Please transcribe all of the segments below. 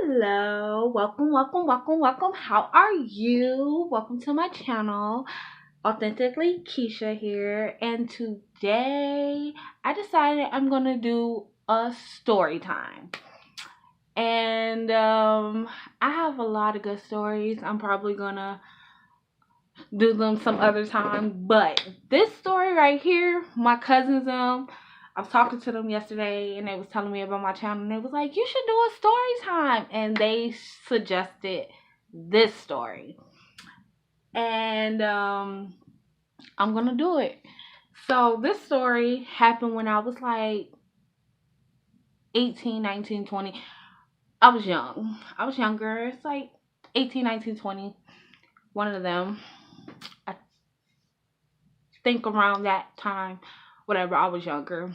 Hello, welcome. How are you? Welcome to my channel. Authentically Keisha here, and today I decided I'm gonna do a story time. And I have a lot of good stories. I'm probably gonna do them some other time, but this story right here, my cousins I was talking to them yesterday and they was telling me about my channel and they was like, you should do a story time, and they suggested this story, and I'm gonna do it. So this story happened when I was like 18, 19, 20. I was young. I was younger. It's like 18, 19, 20. One of them. I think around that time, whatever, I was younger.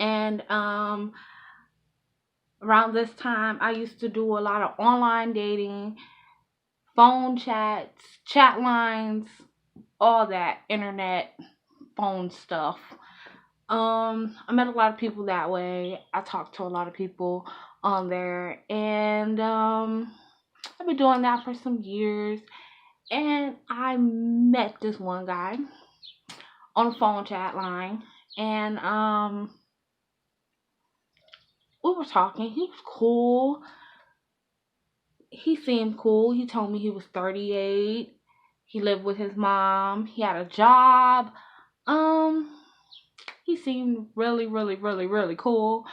And around this time I used to do a lot of online dating, phone chats, chat lines, all that internet phone stuff. I met a lot of people that way. I talked to a lot of people on there, and I've been doing that for some years. And I met this one guy on a phone chat line, and we were talking. He was cool. He seemed cool. He told me he was 38. He lived with his mom. He had a job. Um, he seemed really cool.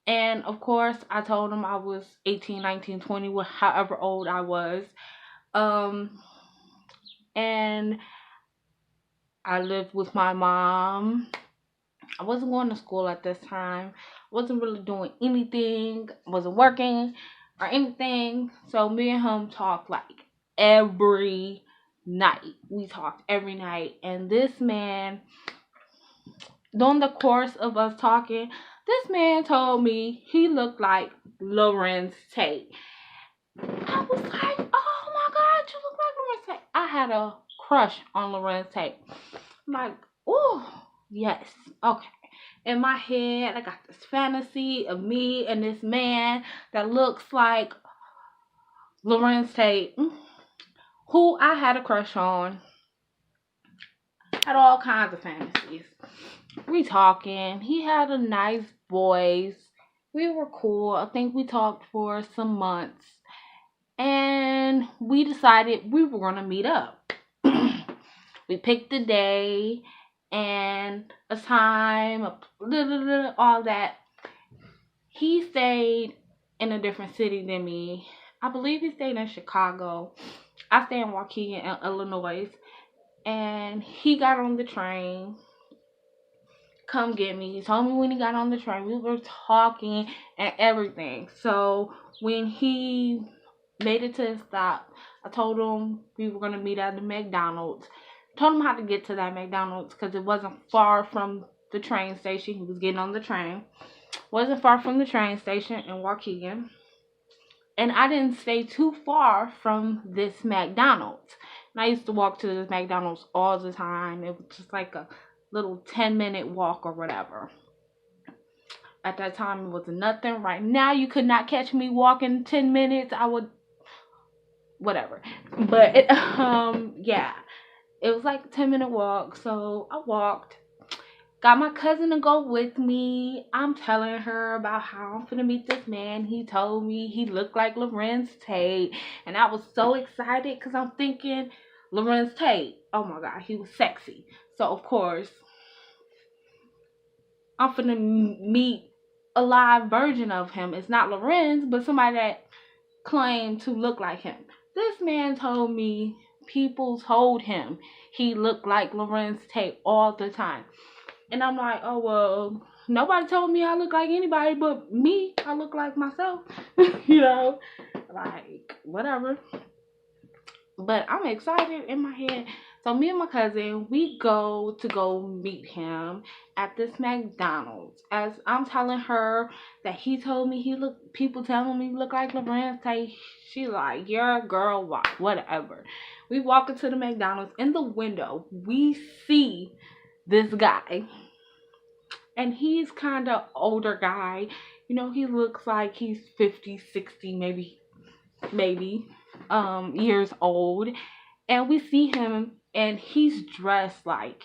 And of course, I told him I was 18, 19, 20, however old I was. Um, and I lived with my mom. I wasn't going to school at this time. Wasn't really doing anything. Wasn't working or anything. So me and him talked like every night. We talked every night. And this man, during the course of us talking, this man told me he looked like Lorenz Tate. I was like, oh my God, you look like Lorenz Tate. I had a crush on Lorenz Tate. I'm like, oh, yes, okay. In my head, I got this fantasy of me and this man that looks like Lorenz Tate, who I had a crush on. Had all kinds of fantasies. We talking. He had a nice voice. We were cool. I think we talked for some months. And we decided we were going to meet up. We picked a day and a time, all that. He stayed in a different city than me. I believe he stayed in Chicago. I stay in Waukegan, Illinois. And he got on the train. Come get me. He told me when he got on the train. We were talking and everything. So when he made it to his stop, I told him we were going to meet at the McDonald's. Told him how to get to that McDonald's because it wasn't far from the train station. He was getting on the train. Wasn't far from the train station in Waukegan. And I didn't stay too far from this McDonald's. And I used to walk to this McDonald's all the time. It was just like a little 10-minute walk or whatever. At that time, it was nothing. Right now, you could not catch me walking 10 minutes. I would, whatever. But, yeah. It was like a 10-minute walk. So, I walked. Got my cousin to go with me. I'm telling her about how I'm finna meet this man. He told me he looked like Lorenz Tate. And I was so excited because I'm thinking, Lorenz Tate. Oh my God, he was sexy. So, of course, I'm finna meet a live version of him. It's not Lorenz, but somebody that claimed to look like him. This man told me people told him he looked like Lorenz Tate all the time. And I'm like, oh, well, nobody told me I look like anybody but me. I look like myself, you know, like, whatever. But I'm excited in my head. So me and my cousin, we go meet him at this McDonald's. As I'm telling her that he told me people telling me he look like Lorenz Tate. She like, yeah, girl, whatever. We walk into the McDonald's. In the window, we see this guy. And he's kind of older guy. He looks like he's 50, 60, maybe years old. And we see him and he's dressed like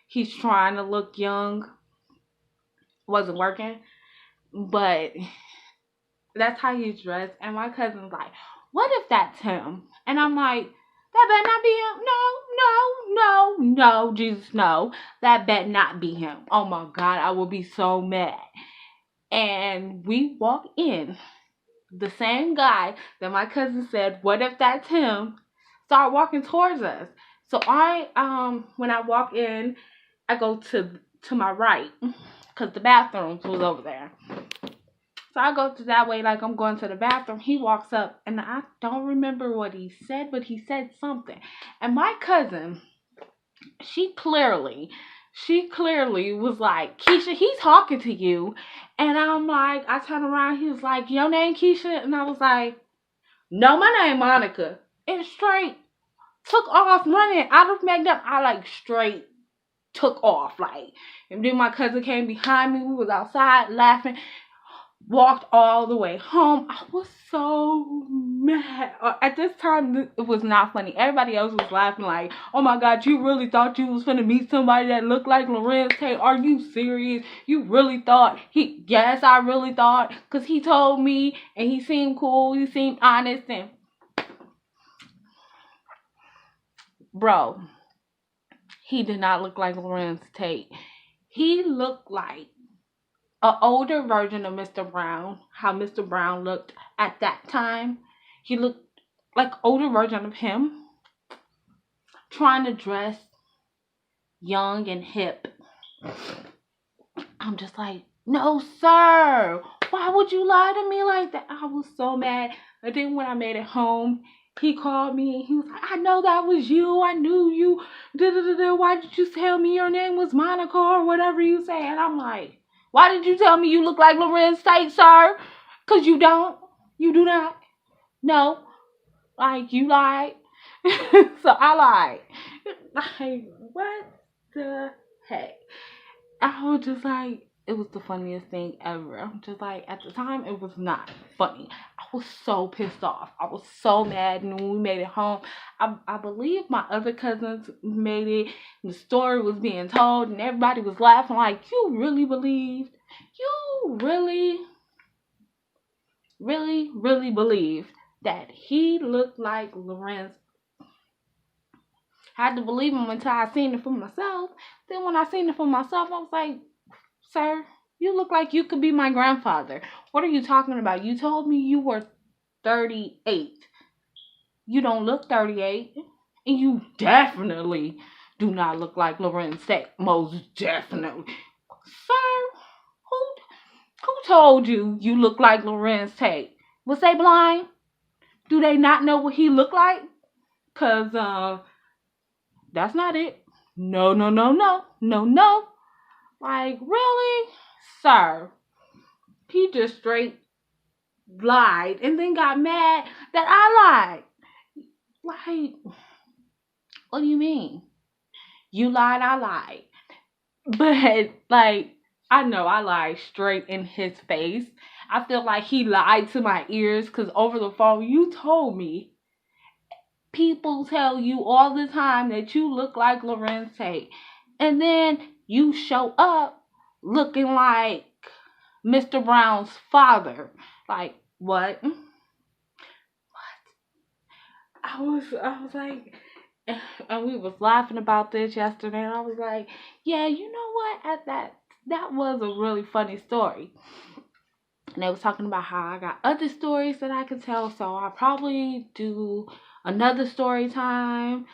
he's trying to look young. Wasn't working, but that's how he's dressed. And my cousin's like, what if that's him? And I'm like, that better not be him. No, no, no, no, Jesus, no. That better not be him. Oh my God, I will be so mad. And we walk in. The same guy that my cousin said, what if that's him? Start walking towards us. So when I walk in, I go to my right because the bathroom was over there. So I go to that way like I'm going to the bathroom. He walks up and I don't remember what he said, but he said something. And my cousin, she clearly was like, Keisha, he's talking to you. And I'm like, I turn around, he was like, your name Keisha? And I was like, no, my name Monica. And straight took off running out of McDonald's. I like straight took off. Like, and then my cousin came behind me. We was outside laughing. Walked all the way home. I was so mad. At this time, it was not funny. Everybody else was laughing like, oh my God, you really thought you was finna meet somebody that looked like Lorenz Tate? Are you serious? You really thought yes, I really thought. Because he told me and he seemed cool. He seemed honest. And bro, he did not look like Lorenz Tate. He looked like an older version of Mr. Brown, how Mr. Brown looked at that time. He looked like older version of him, trying to dress young and hip. I'm just like, no, sir. Why would you lie to me like that? I was so mad. And then when I made it home, he called me and he was like, I know that was you. I knew you. Why did you tell me your name was Monica or whatever you say? And I'm like, why did you tell me you look like Lorenz Tate, sir? Because you don't. You do not. No. Like, you lied. So I lied. Like, what the heck? I was just like, it was the funniest thing ever. I'm just like, at the time, it was not funny. I was so pissed off. I was so mad. And when we made it home, I believe my other cousins made it. And the story was being told. And everybody was laughing like, you really believed? You really believed that he looked like Lorenz? I had to believe him until I seen it for myself. Then when I seen it for myself, I was like, sir, you look like you could be my grandfather. What are you talking about? You told me you were 38. You don't look 38. And you definitely do not look like Lorenz Tate. Most definitely. Sir, who told you you look like Lorenz Tate? Was they blind? Do they not know what he looked like? Because, that's not it. No. Like, really? Sir. He just straight lied and then got mad that I lied. Like, what do you mean? You lied, I lied. But, like, I know I lied straight in his face. I feel like he lied to my ears because over the phone, you told me. People tell you all the time that you look like Lorenz Tate. And then you show up looking like Mr. Brown's father. Like, what? I was like, and we was laughing about this yesterday, and I was like, yeah, you know what? At that was a really funny story. And they was talking about how I got other stories that I could tell, so I'll probably do another story time,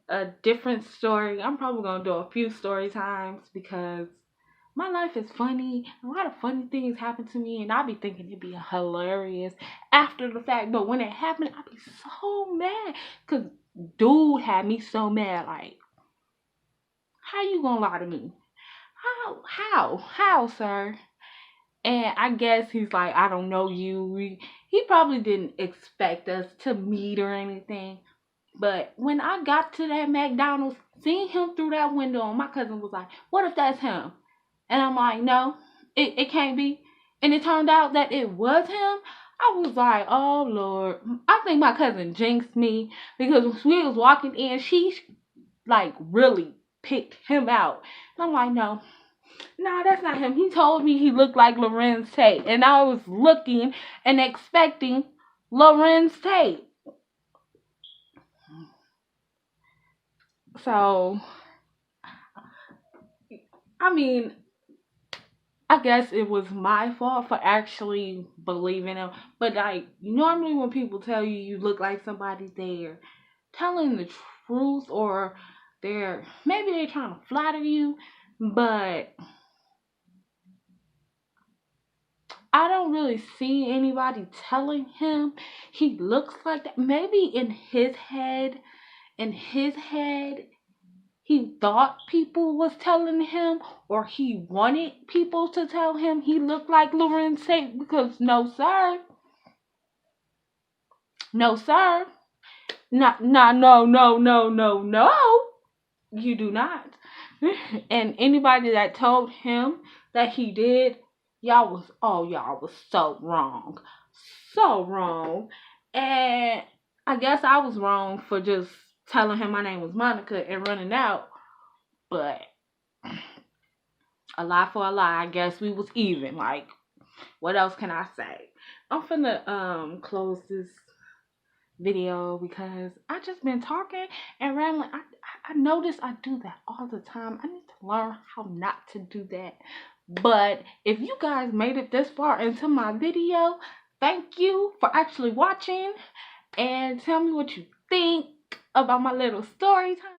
a different story. I'm probably gonna do a few story times because my life is funny. A lot of funny things happen to me, and I be thinking it'd be hilarious after the fact. But when it happened, I be so mad because dude had me so mad. Like, how you gonna lie to me? How, sir? And I guess he's like, I don't know you. He probably didn't expect us to meet or anything. But when I got to that McDonald's, seeing him through that window, my cousin was like, what if that's him? And I'm like, no, it can't be. and it turned out that it was him, I was like, oh Lord. I think my cousin jinxed me because when we was walking in, she like really picked him out. And I'm like, no, that's not him. He told me he looked like Lorenz Tate. And I was looking and expecting Lorenz Tate. So, I mean, I guess it was my fault for actually believing him. But like, normally when people tell you you look like somebody, they're telling the truth, or maybe they're trying to flatter you. But I don't really see anybody telling him he looks like that. Maybe in his head, he thought people was telling him, or he wanted people to tell him he looked like Lorenz Tate, because no sir. No sir. No, no. You do not. And anybody that told him that he did, y'all was so wrong. So wrong. And I guess I was wrong for just telling him my name was Monica and running out. But a lie for a lie, I guess we was even. Like, what else can I say? I'm finna close this video because I just been talking and rambling. I notice I do that all the time. I need to learn how not to do that. But if you guys made it this far into my video, thank you for actually watching, and tell me what you think about my little story time.